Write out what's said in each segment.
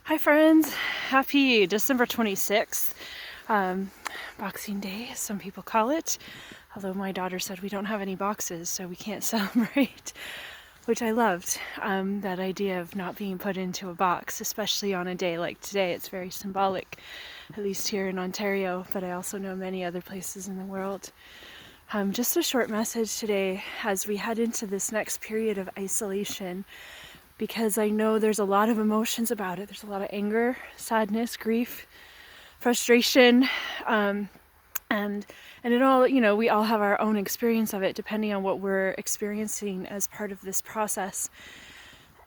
Hi friends, happy December 26th, Boxing Day, as some people call it. Although my daughter said we don't have any boxes, so we can't celebrate, which I loved, that idea of not being put into a box, especially on a day like today. It's very symbolic, at least here in Ontario, but I also know many other places in the world. Just a short message today as we head into this next period of isolation, because I know there's a lot of emotions about it. There's a lot of anger, sadness, grief, frustration, and it all, we all have our own experience of it depending on what we're experiencing as part of this process.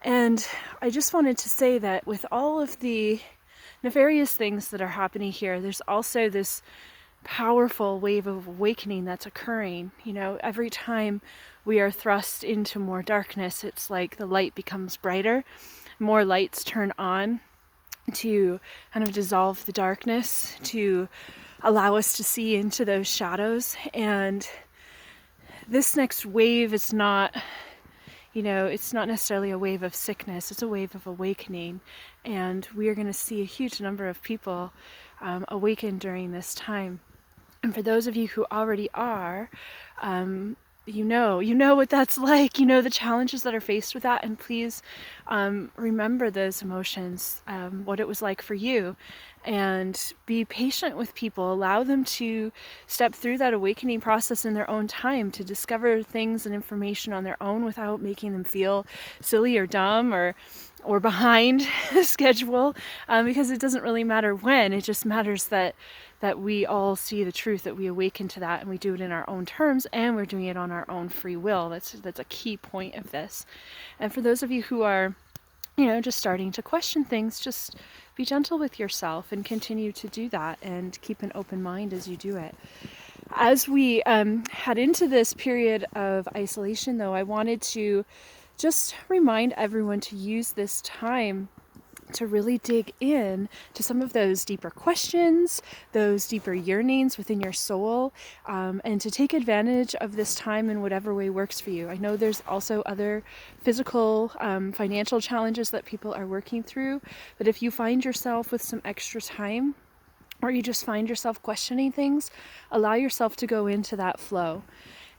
And I just wanted to say that with all of the nefarious things that are happening here, there's also this powerful wave of awakening that's occurring. Every time we are thrust into more darkness, it's like the light becomes brighter, more lights turn on to kind of dissolve the darkness, to allow us to see into those shadows. And this next wave is not, it's not necessarily a wave of sickness, it's a wave of awakening. And we are going to see a huge number of people awaken during this time. And for those of you who already are, you know what that's like. You know the challenges that are faced with that, and please remember those emotions, what it was like for you, and be patient with people. Allow them to step through that awakening process in their own time, to discover things and information on their own without making them feel silly or dumb or behind schedule, because it doesn't really matter when. It just matters that we all see the truth, that we awaken to that, and we do it in our own terms, and we're doing it on our own free will. That's a key point of this. And for those of you who are, just starting to question things, just be gentle with yourself and continue to do that, and keep an open mind as you do it. As we head into this period of isolation, though, I wanted to just remind everyone to use this time to really dig in to some of those deeper questions, those deeper yearnings within your soul, and to take advantage of this time in whatever way works for you. I know there's also other physical, financial challenges that people are working through, but if you find yourself with some extra time, or you just find yourself questioning things, allow yourself to go into that flow.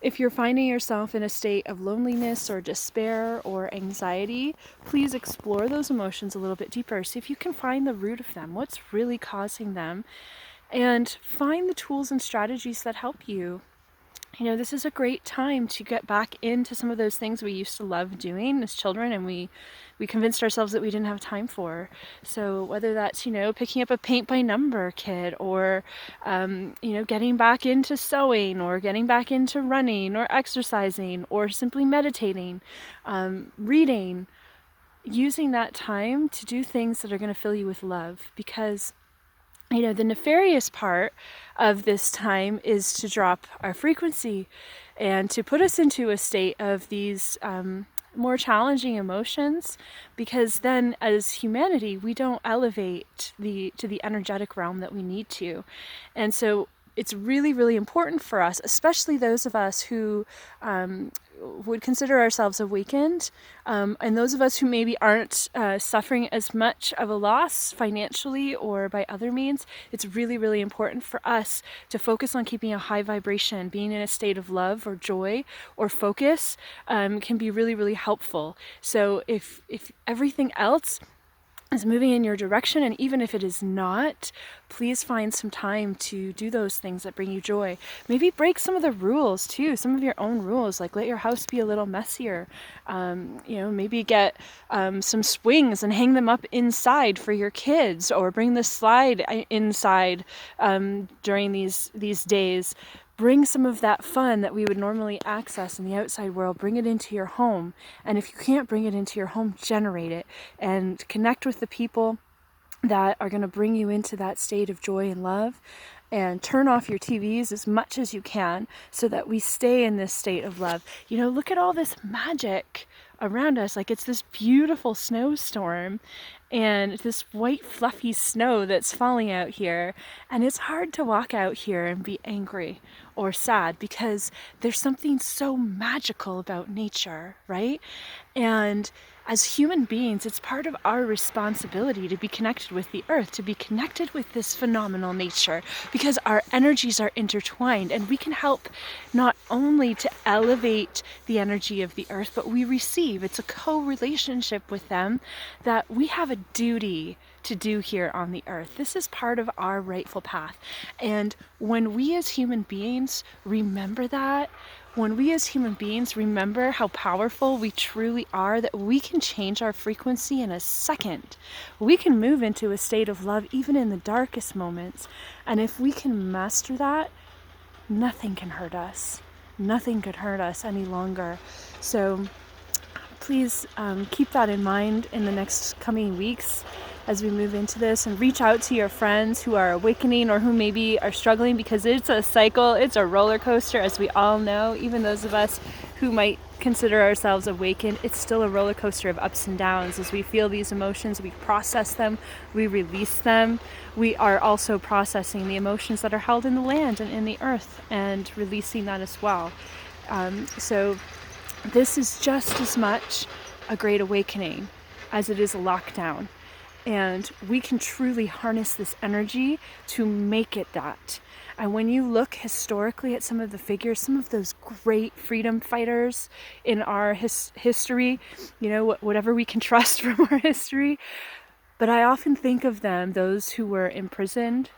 If you're finding yourself in a state of loneliness or despair or anxiety, please explore those emotions a little bit deeper. See if you can find the root of them, what's really causing them, and find the tools and strategies that help you. This is a great time to get back into some of those things we used to love doing as children, and we convinced ourselves that we didn't have time for. So whether that's, picking up a paint by number kit, or, getting back into sewing, or getting back into running or exercising, or simply meditating, reading, using that time to do things that are going to fill you with love. Because the nefarious part of this time is to drop our frequency and to put us into a state of these more challenging emotions, because then as humanity we don't elevate to the energetic realm that we need to. And so it's really, really important for us, especially those of us who would consider ourselves awakened, and those of us who maybe aren't suffering as much of a loss financially or by other means. It's really, really important for us to focus on keeping a high vibration. Being in a state of love or joy or focus can be really, really helpful. So if everything else is moving in your direction, and even if it is not, please find some time to do those things that bring you joy. Maybe break some of the rules too, some of your own rules, like let your house be a little messier. Maybe get some swings and hang them up inside for your kids, or bring the slide inside during these days. Bring some of that fun that we would normally access in the outside world, bring it into your home. And if you can't bring it into your home, generate it and connect with the people that are going to bring you into that state of joy and love. And turn off your TVs as much as you can so that we stay in this state of love. Look at all this magic around us. Like, it's this beautiful snowstorm and this white fluffy snow that's falling out here. And it's hard to walk out here and be angry or sad, because there's something so magical about nature, right? And as human beings, it's part of our responsibility to be connected with the earth, to be connected with this phenomenal nature, because our energies are intertwined, and we can help not only to elevate the energy of the earth, but we receive. It's a co-relationship with them that we have a duty to do here on the earth. This is part of our rightful path. And when we as human beings remember that, when we as human beings remember how powerful we truly are, that we can change our frequency in a second, we can move into a state of love even in the darkest moments. And if we can master that, nothing can hurt us. Nothing could hurt us any longer. So please keep that in mind in the next coming weeks as we move into this, and reach out to your friends who are awakening or who maybe are struggling, because it's a cycle, it's a roller coaster, as we all know. Even those of us who might consider ourselves awakened, it's still a roller coaster of ups and downs. As we feel these emotions, we process them, we release them. We are also processing the emotions that are held in the land and in the earth, and releasing that as well. So this is just as much a great awakening as it is a lockdown. And we can truly harness this energy to make it that. And when you look historically at some of the figures, some of those great freedom fighters in our history, you know, whatever we can trust from our history, but I often think of them, those who were imprisoned,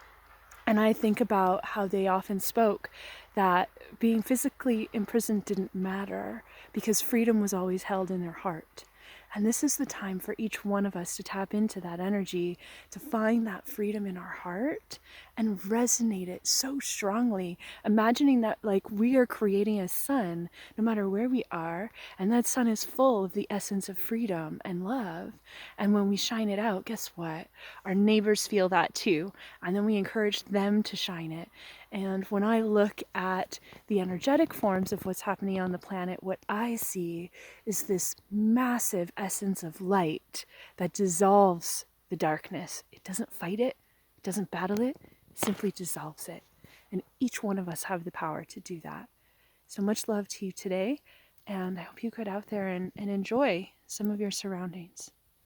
and I think about how they often spoke that being physically imprisoned didn't matter, because freedom was always held in their heart. And this is the time for each one of us to tap into that energy, to find that freedom in our heart and resonate it so strongly, imagining that like we are creating a sun no matter where we are, and that sun is full of the essence of freedom and love. And when we shine it out, guess what? Our neighbors feel that too, and then we encourage them to shine it. And when I look at the energetic forms of what's happening on the planet, what I see is this massive essence of light that dissolves the darkness. It doesn't fight it, it doesn't battle it, it simply dissolves it. And each one of us have the power to do that. So much love to you today, and I hope you get out there and enjoy some of your surroundings.